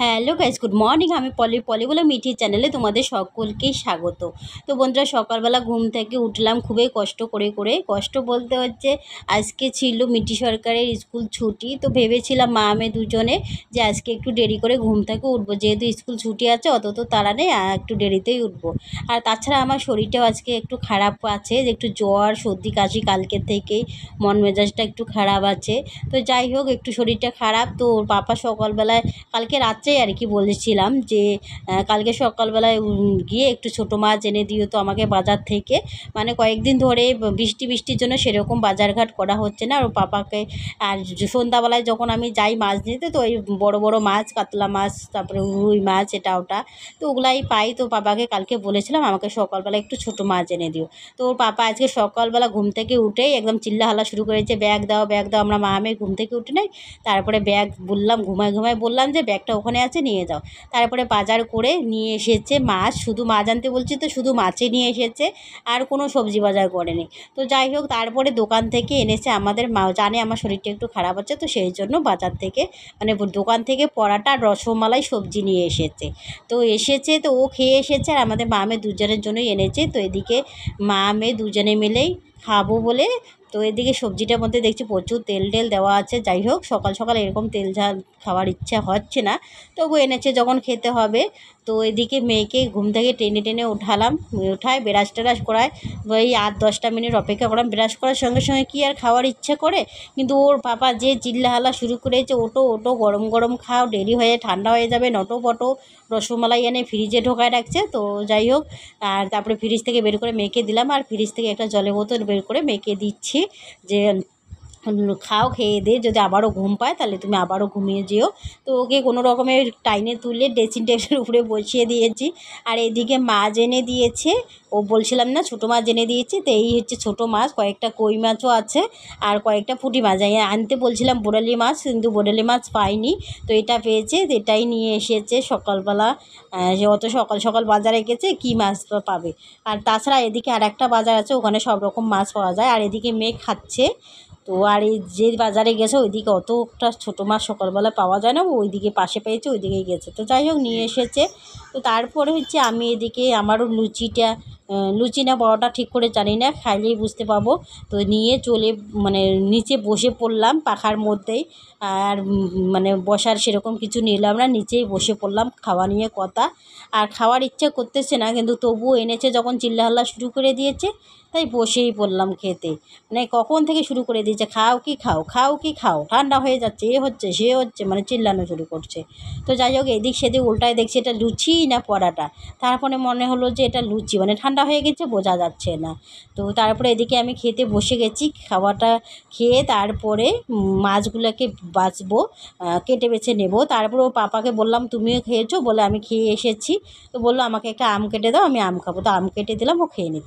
Hello guys, good morning. আমি পলি মিঠি চ্যানেলে তোমাদের সকলকেই স্বাগত। তো বন্ধুরা, সকালবেলা ঘুম থেকে উঠলাম খুবই কষ্ট করে কষ্ট বলতে হচ্ছে আজকে ছিল মিঠি সরকারের স্কুল ছুটি। তো ভেবেছিলাম মা আমি দুজনে যে আজকে একটু দেরি করে ঘুম থেকে উঠবো, যেহেতু স্কুল ছুটি আছে অত তো তাড়া নেই, একটু দেরিতেই উঠবো। আর তাছাড়া আমার শরীরটাও আজকে একটু খারাপ আছে, যে একটু জ্বর সর্দি কাশি কালকের থেকেই, মন মেজাজটা একটু খারাপ আছে। তো যাই হোক, একটু শরীরটা খারাপ। তো ওর পাপা সকালবেলায় কালকে রাত্রেই আর কি বলেছিলাম যে কালকে সকালবেলায় গিয়ে একটু ছোটো মাছ এনে দিও তো আমাকে বাজার থেকে। মানে কয়েকদিন ধরে বৃষ্টির জন্য সেরকম বাজারঘাট করা হচ্ছে না। আর পাপাকে আর সন্ধ্যাবেলায় যখন আমি যাই মাছ নিতে, তো ওই বড় বড় মাছ, কাতলা মাছ, তারপরে রুই মাছ, এটা ওটা তো ওগুলাই পাই। তো পাপাকে কালকে বলেছিলাম আমাকে সকালবেলা একটু ছোটো মাছ এনে দিও। তো ওর পাপা আজকে সকালবেলা ঘুম থেকে উঠেই একদম চিল্লাহাল্লা শুরু করেছে, ব্যাগ দাও ব্যাগ দাও। আমরা মা মেয়ে ঘুম থেকে উঠে নাই, তারপরে ব্যাগ বললাম, ঘুমায় বললাম যে ব্যাগটা ওখানে আছে নিয়ে যাও। তারপরে বাজার করে নিয়ে এসেছে মাছ, শুধু মাছ আনতে বলছি তো শুধু মাছই নিয়ে এসেছে, আর কোনো সবজি বাজার করেনি। তো যাই হোক, তারপরে দোকান থেকে এনেছে, আমাদের মা জানে আমার শরীরটা একটু খারাপ আছে, তো সেই জন্য বাজার থেকে মানে দোকান থেকে পরাটা আর রসমালাই সবজি নিয়ে এসেছে। তো এসেছে, তো ও খেয়ে এসেছে, আর আমাদের মা মেয়ে দুজনের জন্যই এনেছে। তো এদিকে মা মেয়ে দুজনে মিলেই খাবো বলে, তো এদিকে সবজিটার মধ্যে দেখছি প্রচুর তেল দেওয়া আছে। যাই হোক, সকাল সকাল এরকম তেল ঝাল খাওয়ার ইচ্ছা হচ্ছে না, তবু এনেছে যখন খেতে হবে। তো এদিকে মেয়েকে ঘুম থেকে টেনে উঠালাম, উঠায় ব্রাশ টেরাশ করায়, ওই 8-10 মিনিট অপেক্ষা করলাম। ব্রাশ করার সঙ্গে সঙ্গে কি আর খাওয়ার ইচ্ছা করে, কিন্তু ওর পাপা যে চিল্লাহাল্লা শুরু করেছে, ওটো ওটো গরম গরম খাও, দেরি হয়ে ঠান্ডা হয়ে যাবে, নটো পটো রসমালাই এনে ফ্রিজে ঢোকায় রাখছে। তো যাই হোক, আর তারপরে ফ্রিজ থেকে বের করে মেয়েকে দিলাম, আর ফ্রিজ থেকে একটা জলের বোতল বের করে মেয়েকে দিচ্ছি যে খাও, খেয়ে দে, যদি আবারও ঘুম পায় তাহলে তুমি আবারও ঘুমিয়ে যেও। তো ওকে কোনো রকমের টাইনে তুলে ড্রেসিং টেবিলের উপরে বসিয়ে দিয়েছি। আর এদিকে মাছ এনে দিয়েছে, ও বলছিলাম না ছোটো মাছ এনে দিয়েছি, তো এই হচ্ছে ছোটো মাছ, কয়েকটা কই মাছও আছে, আর কয়েকটা পুঁটি মাছ। আনতে বলছিলাম বোরালি মাছ, কিন্তু বোরালি মাছ পাইনি, তো এটা পেয়েছে, এটাই নিয়ে এসেছে সকালবেলা। যে অত সকাল সকাল বাজারে গেছে, কী মাছ পাবে। আর তাছাড়া এদিকে আর একটা বাজার আছে, ওখানে সব রকম মাছ পাওয়া যায়। আর এদিকে মেয়ে খাচ্ছে। তো আর এই যে বাজারে গেছে ওইদিকে অতটা ছোটো মাছ সকালবেলা পাওয়া যায় না, ওইদিকে পাশে পেয়েছে, ওইদিকেই গেছে। তো যাই হোক, নিয়ে এসেছে। তো তারপরে হচ্ছে আমি এদিকে আমারও লুচি না বড়টা ঠিক করে জানি না, খাইলেই বুঝতে পাবো। তো নিয়ে চলে মানে নিচে বসে পড়লাম পাখার মধ্যেই। আর মানে বসার সেরকম কিছু নিলাম না, নিচেই বসে পড়লাম, খাওয়া নিয়ে কথা। আর খাওয়ার ইচ্ছা করতেছে না, কিন্তু তবুও এনেছে যখন চিল্লাহাল্লা শুরু করে দিয়েছে, তাই বসেই পড়লাম খেতে। মানে কখন থেকে শুরু করে দিয়েছে, খাও কি খাও, খাও কি খাও, ঠান্ডা হয়ে যাচ্ছে, এ হচ্ছে সে হচ্ছে, মানে চিল্লানো শুরু করছে। তো যাই হোক, এদিক সেদিক উল্টায় দেখছি এটা লুচি না পরাটা। তারপরে মনে হলো যে এটা লুচি, মানে ঠান্ডা হয়ে গেছে, বোঝা যাচ্ছে না। তো তারপরে এদিকে আমি খেতে বসে গেছি, খাওয়াটা খেয়ে তারপরে মাছগুলোকে বাছবো, কেটে বেছে নেব। তারপরে ও পাপাকে বললাম তুমিও খেয়েছো, বলে আমি খেয়ে এসেছি। তো বললো আমাকে একটা আম কেটে দাও, আমি আম খাবো। তো আম কেটে দিলাম, ও খেয়ে নিত।